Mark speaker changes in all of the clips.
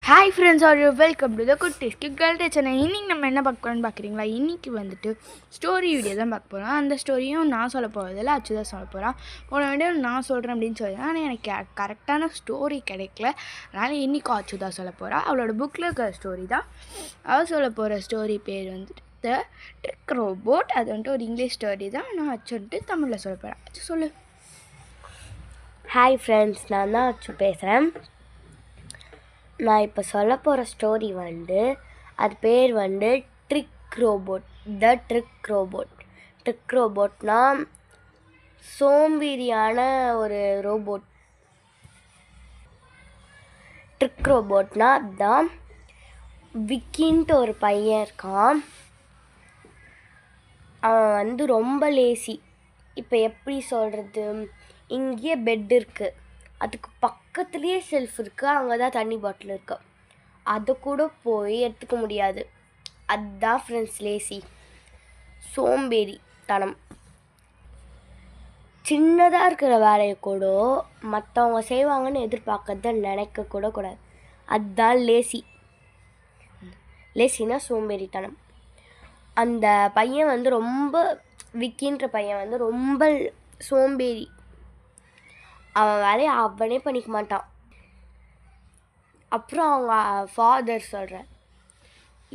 Speaker 1: Hi friends are you welcome to the குட்டீஸ் girl channel. இன்றைக்கி நம்ம என்ன பார்க்க போகிறோன்னு பார்க்குறீங்களா? இன்றைக்கி வந்துட்டு ஸ்டோரி வீடியோ தான் பார்க்க போகிறோம். அந்த ஸ்டோரியும் நான் சொல்ல போகிறதில்ல, அச்சு தான் சொல்ல போகிறான். போன வீடியோ நான் சொல்கிறேன் அப்படின்னு சொல்லிதான், ஆனால் எனக்கு கரெக்டான ஸ்டோரி கிடைக்கல. அதனால் இன்றைக்கும் அச்சு தான் சொல்ல போகிறா. அவளோட புக்கில் இருக்கிற ஸ்டோரி தான் அவள் சொல்ல போகிற. ஸ்டோரி பேர் வந்துட்டு த ட்ரிக் ரோபோட். அது வந்துட்டு ஒரு இங்கிலீஷ் ஸ்டோரி தான். நான் அச்சு வந்துட்டு தமிழில் சொல்ல போகிறேன். அச்சு சொல்லு.
Speaker 2: ஹாய் ஃப்ரெண்ட்ஸ், நான் தான் அச்சு பேசுகிறேன். நான் இப்போ சொல்ல போகிற ஸ்டோரி அது பேர் trick robot. The trick robot. Trick ரோபோட்னா சோம்பேறியான ஒரு ரோபோட். ட்ரிக் ரோபோட்னா தான் விக்கின்ட்டு ஒரு பையன் இருக்கான். அவன் ரொம்ப லேசி. இப்போ எப்படி சொல்கிறது, இங்கேயே பெட் இருக்குது, அதுக்கு பக்கத்துலேயே ஷெல்ஃப் இருக்குது, அங்கே தான் தண்ணி பாட்டில் இருக்குது, அதை கூட போய் எடுத்துக்க முடியாது. அதுதான் ஃப்ரெண்ட்ஸ் லேசி, சோம்பேறித்தனம். சின்னதாக இருக்கிற வேலையை கூட மற்றவங்க செய்வாங்கன்னு எதிர்பார்க்கறத நினைக்க கூட கூடாது. அதுதான் லேசி. லேசினா சோம்பேறித்தனம். அந்த பையன் ரொம்ப விக்கின்ற பையன் ரொம்ப சோம்பேறி. அவன் வேலையை அவனே பண்ணிக்க மாட்டான். அப்புறம் அவங்க ஃபாதர் சொல்கிறார்,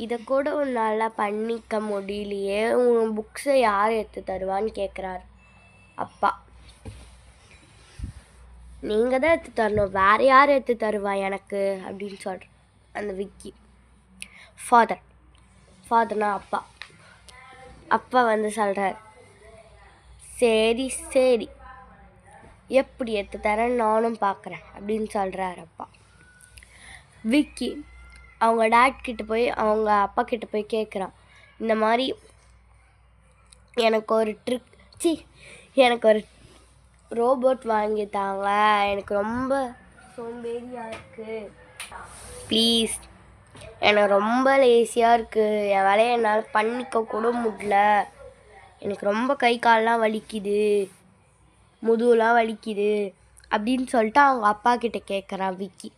Speaker 2: இதை கூட உன்னால் பண்ணிக்க முடியலையே, உன் புக்ஸை யார் எடுத்து தருவான்னு கேட்குறாரு அப்பா. நீங்கள் தான் எடுத்து தரணும், வேறு யார் எடுத்து தருவா எனக்கு அப்படின்னு சொல்கிறேன் அந்த விக்கி. ஃபாதர்னா அப்பா. அப்பா சொல்கிறார், சரி சரி, எப்படி எடுத்து தரேன்னு நானும் பார்க்குறேன் அப்படின்னு சொல்கிறார் அப்பா. விக்கி அவங்க டாட் கிட்ட போய், அவங்க அப்பா கிட்ட போய் கேட்குறான், இந்த மாதிரி எனக்கு ஒரு ரோபோட் வாங்கித்தாங்க, எனக்கு ரொம்ப சோம்பேறியாக இருக்குது, ப்ளீஸ், எனக்கு ரொம்ப லேசியாக இருக்குது, என் வேலையை என்னால் பண்ணிக்க கூட முடியல, எனக்கு ரொம்ப கை கால்லாம் வலிக்குது, முதுகுலாம் வலிக்குது அப்படின்னு சொல்லிட்டு அவங்க அப்பா கிட்ட கேட்குறான் விக்கி.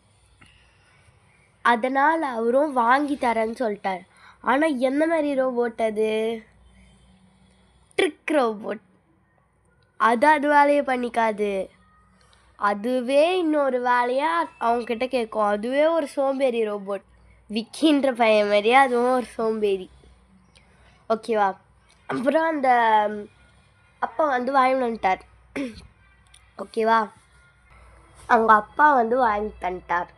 Speaker 2: அதனால் அவரும் வாங்கி தரேன்னு சொல்லிட்டார். ஆனால் எந்த மாதிரி ரோபோட் அது? Trick robot. அது வேலையை பண்ணிக்காது, அதுவே இன்னொரு வேலையாக அவங்கக்கிட்ட கேட்கும். அதுவே ஒரு சோம்பேறி ரோபோட். விக்கின்ற பையன் மாதிரியே அதுவும் ஒரு சோம்பேறி. ஓகேவா? அப்புறம் அந்த அப்பா வாங்கி வந்துட்டார். ஓகேவா? அவங்க அப்பா வாங்கி தந்துட்டார்.